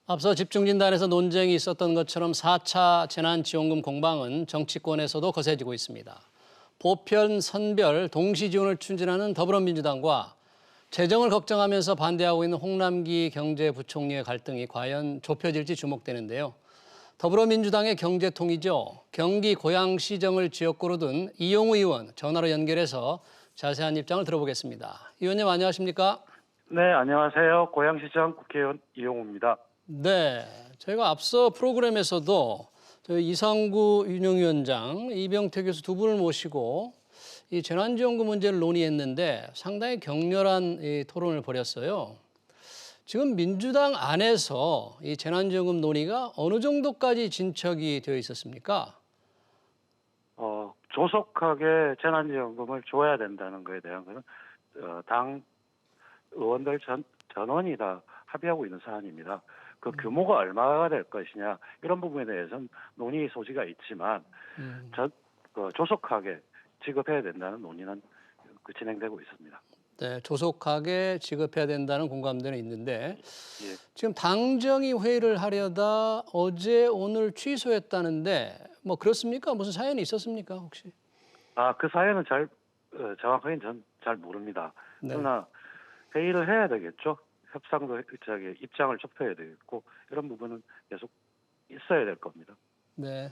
앞서 집중진단에서 논쟁이 있었던 것처럼 4차 재난지원금 공방은 정치권에서도 거세지고 있습니다. 보편, 선별, 동시 지원을 추진하는 더불어민주당과 재정을 걱정하면서 반대하고 있는 홍남기 경제부총리의 갈등이 과연 좁혀질지 주목되는데요. 더불어민주당의 경제통이죠. 경기 고양시정을 지역구로 둔 이용우 의원 전화로 연결해서 자세한 입장을 들어보겠습니다. 의원님 안녕하십니까? 네, 안녕하세요. 고양시장 국회의원 이용우입니다. 네, 저희가 앞서 프로그램에서도 저희 이상구 윤영위원장, 이병태 교수 두 분을 모시고 이 재난지원금 문제를 논의했는데 상당히 격렬한 이 토론을 벌였어요. 지금 민주당 안에서 이 재난지원금 논의가 어느 정도까지 진척이 되어 있었습니까? 조속하게 재난지원금을 줘야 된다는 것에 대한 것은 당 의원들 전원이 다 합의하고 있는 사안입니다. 그 규모가 얼마가 될 것이냐 이런 부분에 대해서는 논의 소지가 있지만 조속하게 지급해야 된다는 논의는 진행되고 있습니다. 네, 조속하게 지급해야 된다는 공감대는 있는데 예. 지금 당정이 회의를 하려다 어제 오늘 취소했다는데 뭐 그렇습니까? 무슨 사연이 있었습니까 혹시? 그 사연은 정확하게는 전 잘 모릅니다. 네. 그러나 회의를 해야 되겠죠. 협상도 입장을 좁혀야 되겠고 이런 부분은 계속 있어야 될 겁니다. 네.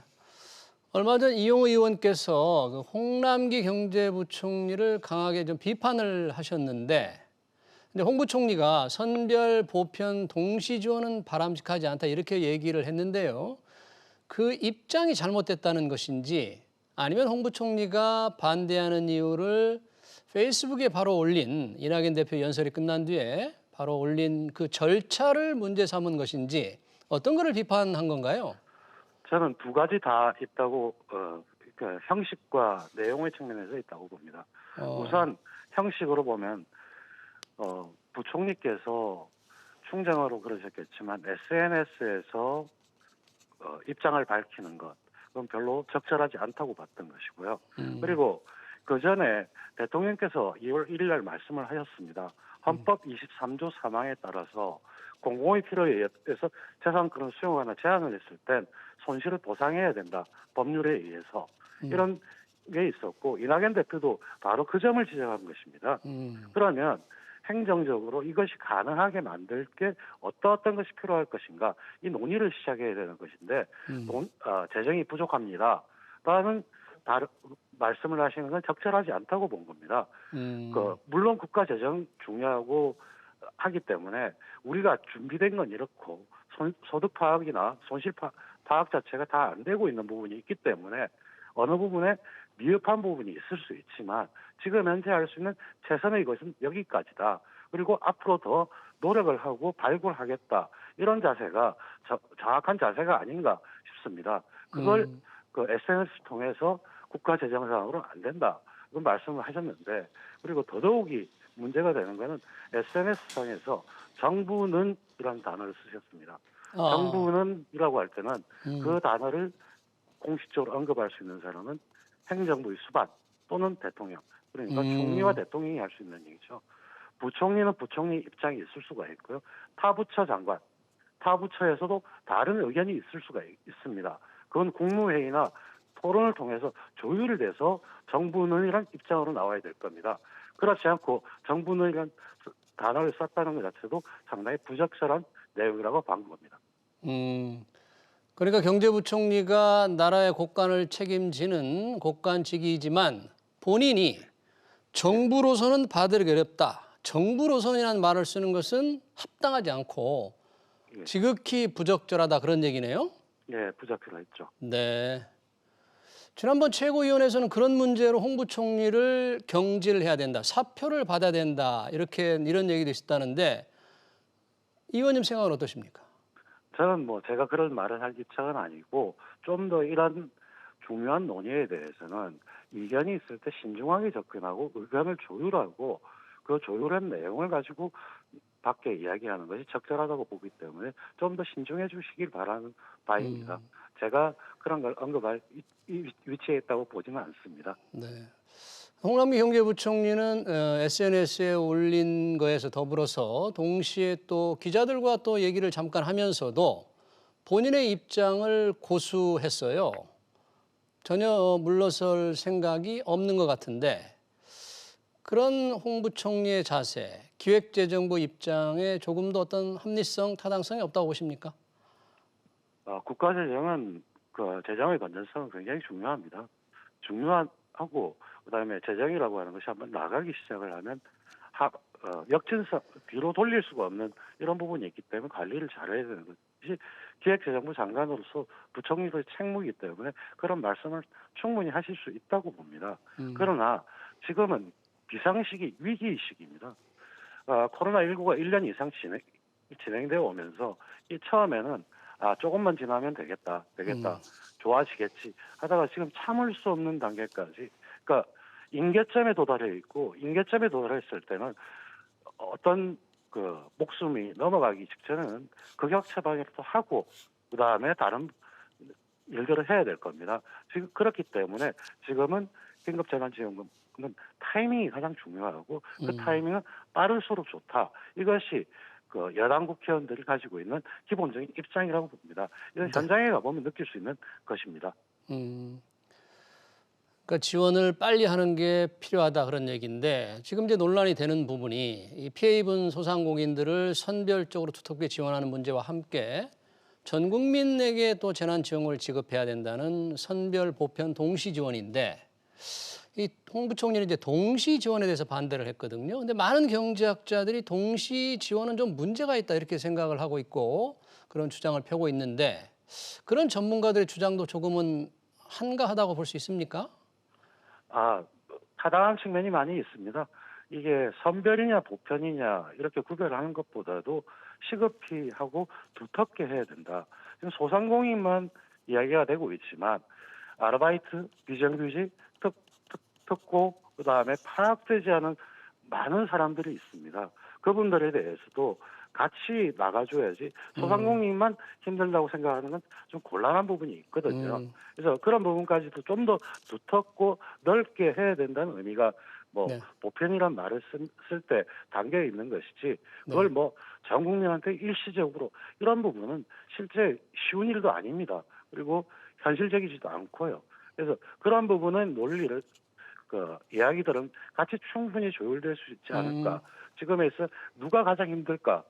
얼마 전 이용우 의원께서 그 홍남기 경제부총리를 강하게 좀 비판을 하셨는데 근데 홍 부총리가 선별, 보편, 동시 지원은 바람직하지 않다 이렇게 얘기를 했는데요. 그 입장이 잘못됐다는 것인지 아니면 홍 부총리가 반대하는 이유를 페이스북에 바로 올린 이낙연 대표 연설이 끝난 뒤에 바로 올린 그 절차를 문제 삼은 것인지 어떤 거를 비판한 건가요? 저는 두 가지 다 있다고 형식과 내용의 측면에서 있다고 봅니다. 우선 형식으로 보면 부총리께서 충정으로 그러셨겠지만 SNS에서 입장을 밝히는 것 그건 별로 적절하지 않다고 봤던 것이고요. 그리고 그 전에 대통령께서 2월 1일 날 말씀을 하셨습니다. 헌법 23조 3항에 따라서 공공의 필요에 의해서 재산권을 수용하거나 제한을 했을 땐 손실을 보상해야 된다. 법률에 의해서. 이런 게 있었고 이낙연 대표도 바로 그 점을 지적한 것입니다. 그러면 행정적으로 이것이 가능하게 만들 게 어떤 것이 필요할 것인가 이 논의를 시작해야 되는 것인데 재정이 부족합니다라는 말씀을 하시는 건 적절하지 않다고 본 겁니다. 물론 국가 재정 중요하고 하기 때문에 우리가 준비된 건 이렇고 소득 파악이나 손실 파악 자체가 다 안 되고 있는 부분이 있기 때문에 어느 부분에 미흡한 부분이 있을 수 있지만 지금 현재 할 수 있는 최선의 것은 여기까지다. 그리고 앞으로 더 노력을 하고 발굴하겠다. 이런 자세가 정확한 자세가 아닌가 싶습니다. 그걸 SNS 통해서 국가 재정상으로 안 된다. 그런 말씀을 하셨는데 그리고 더더욱이 문제가 되는 것은 SNS상에서 정부는 이라는 단어를 쓰셨습니다. 정부는이라고 할 때는 그 단어를 공식적으로 언급할 수 있는 사람은 행정부의 수반 또는 대통령. 그러니까 총리와 대통령이 할 수 있는 얘기죠. 부총리는 부총리 입장이 있을 수가 있고요. 타부처 장관, 타부처에서도 다른 의견이 있을 수가 있습니다. 그건 국무회의나 토론을 통해서 조율이 돼서 정부는이란 입장으로 나와야 될 겁니다. 그렇지 않고 정부는이란 단어를 썼다는 것 자체도 상당히 부적절한 내용이라고 본 겁니다. 그러니까 경제부총리가 나라의 곳간을 책임지는 곳간직이지만 본인이 정부로서는 받아들이기 어렵다. 정부로서는이라는 말을 쓰는 것은 합당하지 않고 지극히 부적절하다 그런 얘기네요. 네, 부적절했죠. 네. 지난번 최고위원회에서는 그런 문제로 홍 부총리를 경질해야 된다. 사표를 받아야 된다. 이런 얘기도 있었다는데 이 의원님 생각은 어떠십니까? 저는 제가 그런 말을 할 입장은 아니고 좀 더 이런 중요한 논의에 대해서는 이견이 있을 때 신중하게 접근하고 의견을 조율하고 그 조율한 내용을 가지고 밖에 이야기하는 것이 적절하다고 보기 때문에 좀 더 신중해 주시길 바라는 바입니다. 제가 그런 걸 언급할 위치에 있다고 보지는 않습니다. 네. 홍남기 경제부총리는 SNS에 올린 거에서 더불어서 동시에 또 기자들과 또 얘기를 잠깐 하면서도 본인의 입장을 고수했어요. 전혀 물러설 생각이 없는 것 같은데 그런 홍 부총리의 자세, 기획재정부 입장에 조금 더 어떤 합리성, 타당성이 없다고 보십니까? 국가 재정은 그 재정의 건전성은 굉장히 중요합니다. 중요하고 그다음에 재정이라고 하는 것이 한번 나가기 시작을 하면 역진성 뒤로 돌릴 수가 없는 이런 부분이 있기 때문에 관리를 잘해야 되는 것이 기획재정부 장관으로서 부총리의 책무이기 때문에 그런 말씀을 충분히 하실 수 있다고 봅니다. 그러나 지금은 비상시기, 위기 시기입니다. 코로나19가 1년 이상 진행되어 오면서 이 처음에는 조금만 지나면 되겠다, 좋아지겠지 하다가 지금 참을 수 없는 단계까지, 그러니까 임계점에 도달해 있고 임계점에 도달했을 때는 어떤 그 목숨이 넘어가기 직전에는 극약 처방이라도 하고 그 다음에 다른 일들을 해야 될 겁니다. 지금 그렇기 때문에 지금은 긴급재난지원금은 타이밍이 가장 중요하고 그 타이밍은 빠를수록 좋다. 이것이 그 여당 국회의원들이 가지고 있는 기본적인 입장이라고 봅니다. 이건 현장에 가보면 느낄 수 있는 것입니다. 그러니까 지원을 빨리 하는 게 필요하다 그런 얘기인데 지금 이제 논란이 되는 부분이 이 피해 입은 소상공인들을 선별적으로 두텁게 지원하는 문제와 함께 전 국민에게 또 재난 지원을 지급해야 된다는 선별 보편 동시 지원인데 이 홍 부총리는 이제 동시 지원에 대해서 반대를 했거든요. 근데 많은 경제학자들이 동시 지원은 좀 문제가 있다 이렇게 생각을 하고 있고 그런 주장을 펴고 있는데 그런 전문가들의 주장도 조금은 한가하다고 볼 수 있습니까? 타당한 측면이 많이 있습니다. 이게 선별이냐 보편이냐 이렇게 구별하는 것보다도 시급히 하고 두텁게 해야 된다. 지금 소상공인만 이야기가 되고 있지만 아르바이트, 비정규직, 특고 그다음에 파악되지 않은 많은 사람들이 있습니다. 그분들에 대해서도 같이 나가줘야지 소상공인만 힘들다고 생각하는 건 좀 곤란한 부분이 있거든요. 그래서 그런 부분까지도 좀 더 두텁고 넓게 해야 된다는 의미가 네. 보편이란 말을 쓸 때 담겨 있는 것이지 그걸 전 국민한테 일시적으로 이런 부분은 실제 쉬운 일도 아닙니다. 그리고 현실적이지도 않고요. 그래서 그런 부분은 논리를 이야기들은 같이 충분히 조율될 수 있지 않을까. 지금에서 누가 가장 힘들까?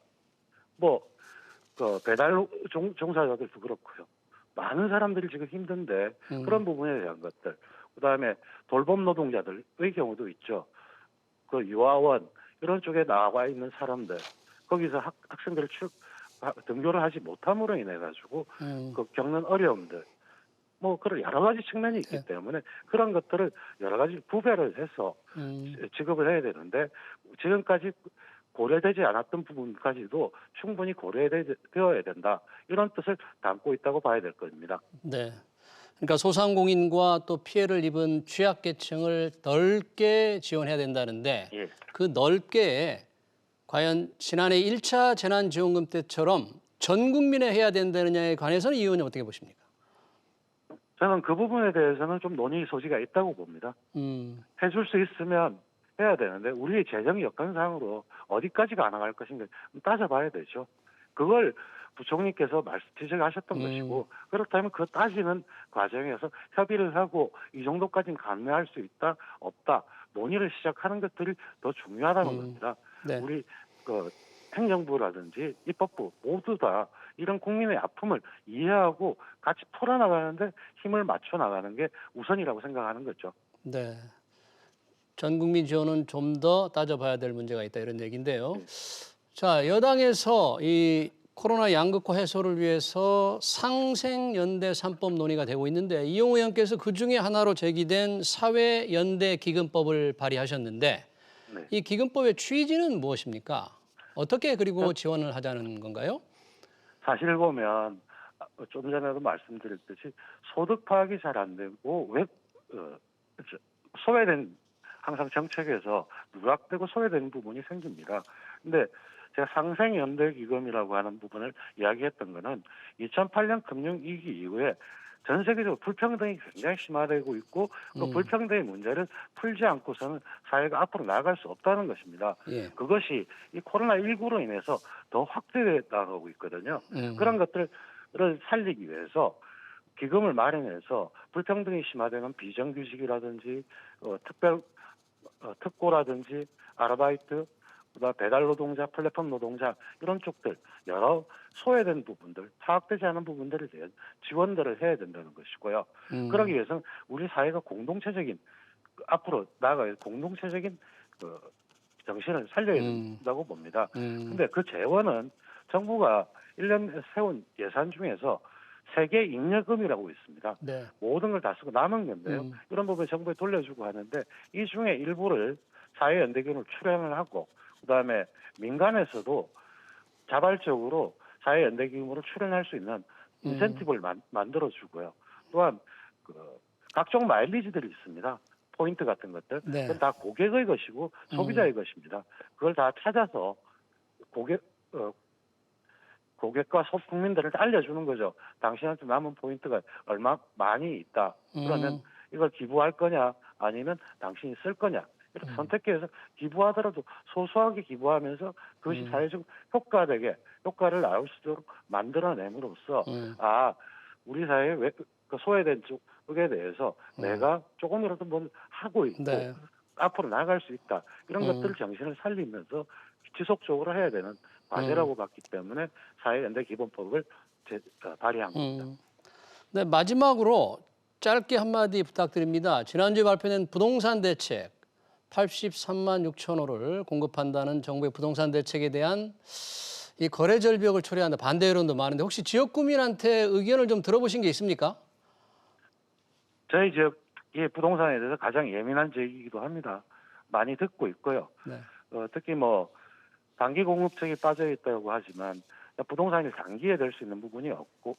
배달 종사자들도 그렇고요. 많은 사람들이 지금 힘든데 그런 부분에 대한 것들. 그다음에 돌봄 노동자들의 경우도 있죠. 그 유아원 이런 쪽에 나와 있는 사람들 거기서 학생들을 등교를 하지 못함으로 인해 가지고 겪는 어려움들. 그런 여러 가지 측면이 있기 때문에 그런 것들을 여러 가지 구별을 해서 지급을 해야 되는데 지금까지 고려되지 않았던 부분까지도 충분히 고려되어야 된다. 이런 뜻을 담고 있다고 봐야 될 겁니다. 네. 그러니까 소상공인과 또 피해를 입은 취약계층을 넓게 지원해야 된다는데 예. 그 넓게 과연 지난해 1차 재난지원금 때처럼 전 국민에 해야 된다느냐에 관해서는 이 의원님 어떻게 보십니까? 저는 그 부분에 대해서는 좀 논의 소지가 있다고 봅니다. 해줄 수 있으면 해야 되는데 우리의 재정 여건상으로 어디까지가 나갈 것인가 따져봐야 되죠. 그걸 부총리께서 지적하셨던 것이고 그렇다면 그 따지는 과정에서 협의를 하고 이 정도까지는 감내할 수 있다 없다 논의를 시작하는 것들이 더 중요하다는 겁니다. 네. 우리 행정부라든지 입법부 모두 다 이런 국민의 아픔을 이해하고 같이 풀어나가는데 힘을 맞춰 나가는 게 우선이라고 생각하는 거죠. 네. 전 국민 지원은 좀 더 따져봐야 될 문제가 있다 이런 얘기인데요. 자, 여당에서 이 코로나 양극화 해소를 위해서 상생연대 3법 논의가 되고 있는데 이용우 의원께서 그중에 하나로 제기된 사회연대기금법을 발의하셨는데 네. 이 기금법의 취지는 무엇입니까? 어떻게 그리고 지원을 하자는 건가요? 사실 보면 좀 전에도 말씀드렸듯이 소득 파악이 잘 안 되고 소외된 항상 정책에서 누락되고 소외되는 부분이 생깁니다. 근데 제가 상생연대기금이라고 하는 부분을 이야기했던 거는 2008년 금융위기 이후에 전 세계적으로 불평등이 굉장히 심화되고 있고 그 불평등의 문제를 풀지 않고서는 사회가 앞으로 나아갈 수 없다는 것입니다. 예. 그것이 이 코로나19로 인해서 더 확대돼 나가고 있거든요. 그런 것들을 살리기 위해서 기금을 마련해서 불평등이 심화되는 비정규직이라든지 특고라든지 아르바이트, 그다음 배달 노동자, 플랫폼 노동자 이런 쪽들 여러 소외된 부분들, 파악되지 않은 부분들에 대한 지원들을 해야 된다는 것이고요. 그러기 위해서는 우리 사회가 공동체적인 앞으로 나아갈 공동체적인 정신을 살려야 된다고 봅니다. 근데 그 재원은 정부가 1년 세운 예산 중에서 세계 잉여금이라고 있습니다. 네. 모든 걸 다 쓰고 남은 건데요. 이런 부분 정부에 돌려주고 하는데 이 중에 일부를 사회연대기금을 출연을 하고 그다음에 민간에서도 자발적으로 사회연대기금으로 출연할 수 있는 인센티브를 만들어주고요. 또한 각종 마일리지들이 있습니다. 포인트 같은 것들. 네. 그건 다 고객의 것이고 소비자의 것입니다. 그걸 다 찾아서 고객과 국민들을 알려주는 거죠. 당신한테 남은 포인트가 얼마 많이 있다. 그러면 이걸 기부할 거냐 아니면 당신이 쓸 거냐. 이렇게 선택해서 기부하더라도 소소하게 기부하면서 그것이 사회적 효과를 나올 수 있도록 만들어냄으로써 우리 사회의 그 소외된 쪽에 대해서 내가 조금이라도 뭘 하고 있고 네. 앞으로 나아갈 수 있다. 이런 것들을 정신을 살리면서 지속적으로 해야 되는 과제라고 봤기 때문에 사회연대기본법을 발의한 겁니다. 네, 마지막으로 짧게 한마디 부탁드립니다. 지난주에 발표된 부동산 대책 83만 6천 호를 공급한다는 정부의 부동산 대책에 대한 이 거래 절벽을 초래한다 반대 여론도 많은데 혹시 지역 구민한테 의견을 좀 들어보신 게 있습니까? 저희 지역이 부동산에 대해서 가장 예민한 지역이기도 합니다. 많이 듣고 있고요. 네. 특히 단기 공급책이 빠져 있다고 하지만 부동산이 단기에 될 수 있는 부분이 없고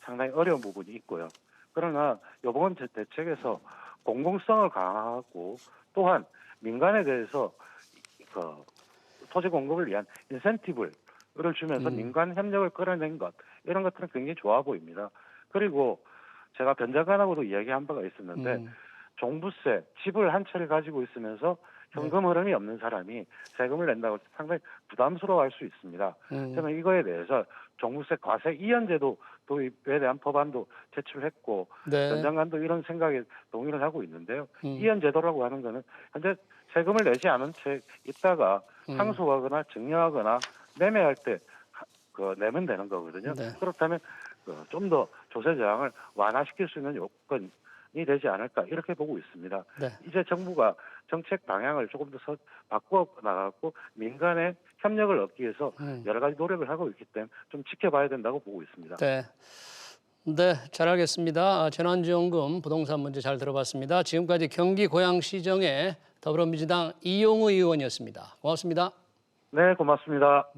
상당히 어려운 부분이 있고요. 그러나 이번 대책에서 공공성을 강화하고 또한 민간에 대해서 토지 공급을 위한 인센티브를 주면서 민간 협력을 끌어낸 것 이런 것들은 굉장히 좋아 보입니다. 그리고 제가 변장관하고도 이야기한 바가 있었는데 종부세, 집을 한 채를 가지고 있으면서 현금 흐름이 없는 사람이 세금을 낸다고 상당히 부담스러워할 수 있습니다. 저는 이거에 대해서 종부세 과세 이연제도 도입에 대한 법안도 제출했고 네. 변장관도 이런 생각에 동의를 하고 있는데요. 이연제도라고 하는 거는 현재 세금을 내지 않은 채 있다가 상속하거나 증여하거나 매매할 때 내면 되는 거거든요. 네. 그렇다면 좀 더 조세 저항을 완화시킬 수 있는 요건이 되지 않을까 이렇게 보고 있습니다. 네. 이제 정부가 정책 방향을 조금 더 바꿔 나가고 민간의 협력을 얻기 위해서 여러 가지 노력을 하고 있기 때문에 좀 지켜봐야 된다고 보고 있습니다. 네. 네, 잘 알겠습니다. 재난지원금 부동산 문제 잘 들어봤습니다. 지금까지 경기 고양시정의 더불어민주당 이용우 의원이었습니다. 고맙습니다. 네, 고맙습니다.